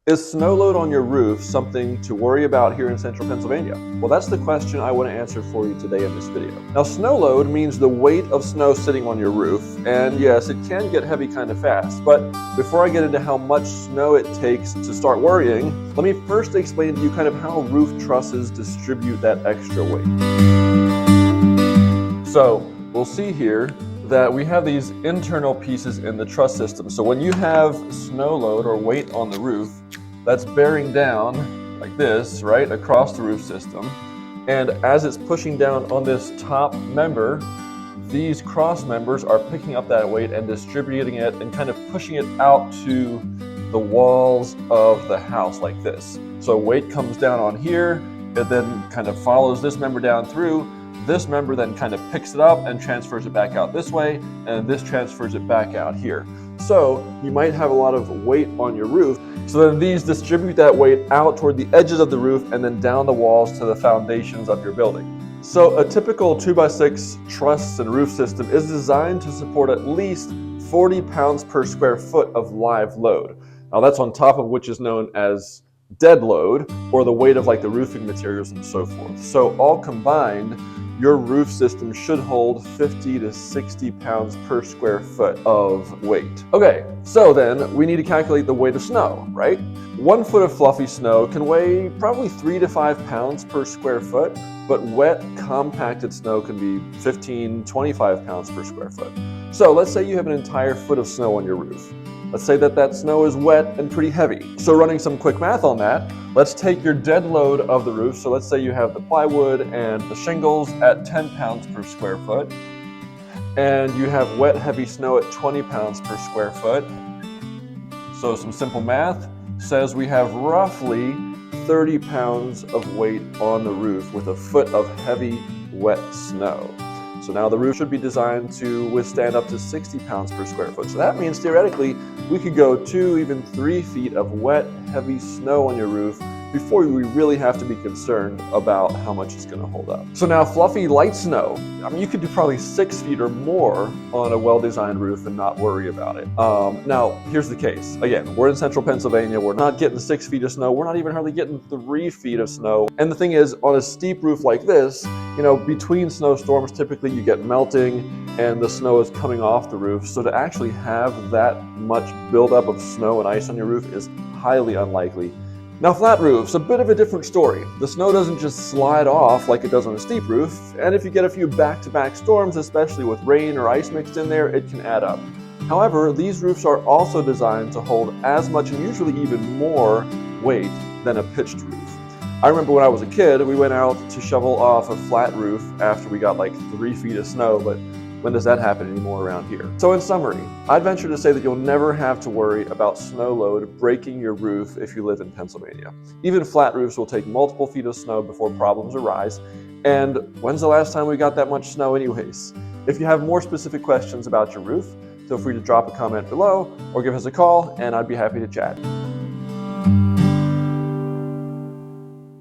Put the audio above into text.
Is snow load on your roof something to worry about here in central Pennsylvania? Well, that's the question I want to answer for you today in this video. Now, snow load means the weight of snow sitting on your roof, and yes, it can get heavy kind of fast. But before I get into how much snow it takes to start worrying, let me first explain to you kind of how roof trusses distribute that extra weight. So we'll see here that we have these internal pieces in the truss system. So when you have snow load or weight on the roof, that's bearing down like this, right, across the roof system. And as it's pushing down on this top member, these cross members are picking up that weight and distributing it and kind of pushing it out to the walls of the house like this. So weight comes down on here, it then kind of follows this member down through. This member then kind of picks it up and transfers it back out this way, and this transfers it back out here. So you might have a lot of weight on your roof, so then these distribute that weight out toward the edges of the roof and then down the walls to the foundations of your building. So a typical 2x6 truss and roof system is designed to support at least 40 pounds per square foot of live load. Now that's on top of which is known as dead load, or the weight of like the roofing materials and so forth. So all combined, your roof system should hold 50 to 60 pounds per square foot of weight. Okay, so then we need to calculate the weight of snow, right? 1 foot of fluffy snow can weigh probably 3 to 5 pounds per square foot, but wet, compacted snow can be 15, 25 pounds per square foot. So let's say you have an entire foot of snow on your roof. Let's say that snow is wet and pretty heavy. So running some quick math on that, let's take your dead load of the roof. So let's say you have the plywood and the shingles at 10 pounds per square foot, and you have wet, heavy snow at 20 pounds per square foot. So some simple math says we have roughly 30 pounds of weight on the roof with a foot of heavy, wet snow. So now the roof should be designed to withstand up to 60 pounds per square foot. So that means theoretically, we could go 2, even 3 feet of wet, heavy snow on your roof before we really have to be concerned about how much it's going to hold up. So now fluffy light snow, I mean, you could do probably 6 feet or more on a well-designed roof and not worry about it. Now, here's the case. Again, we're in central Pennsylvania. We're not getting 6 feet of snow. We're not even hardly getting 3 feet of snow. And the thing is, on a steep roof like this, you know, between snowstorms, typically you get melting and the snow is coming off the roof. So to actually have that much buildup of snow and ice on your roof is highly unlikely. Now flat roofs, a bit of a different story. The snow doesn't just slide off like it does on a steep roof, and if you get a few back-to-back storms, especially with rain or ice mixed in there, it can add up. However, these roofs are also designed to hold as much and usually even more weight than a pitched roof. I remember when I was a kid, we went out to shovel off a flat roof after we got like 3 feet of snow, but when does that happen anymore around here? So in summary, I'd venture to say that you'll never have to worry about snow load breaking your roof if you live in Pennsylvania. Even flat roofs will take multiple feet of snow before problems arise. And when's the last time we got that much snow anyways? If you have more specific questions about your roof, feel free to drop a comment below or give us a call and I'd be happy to chat.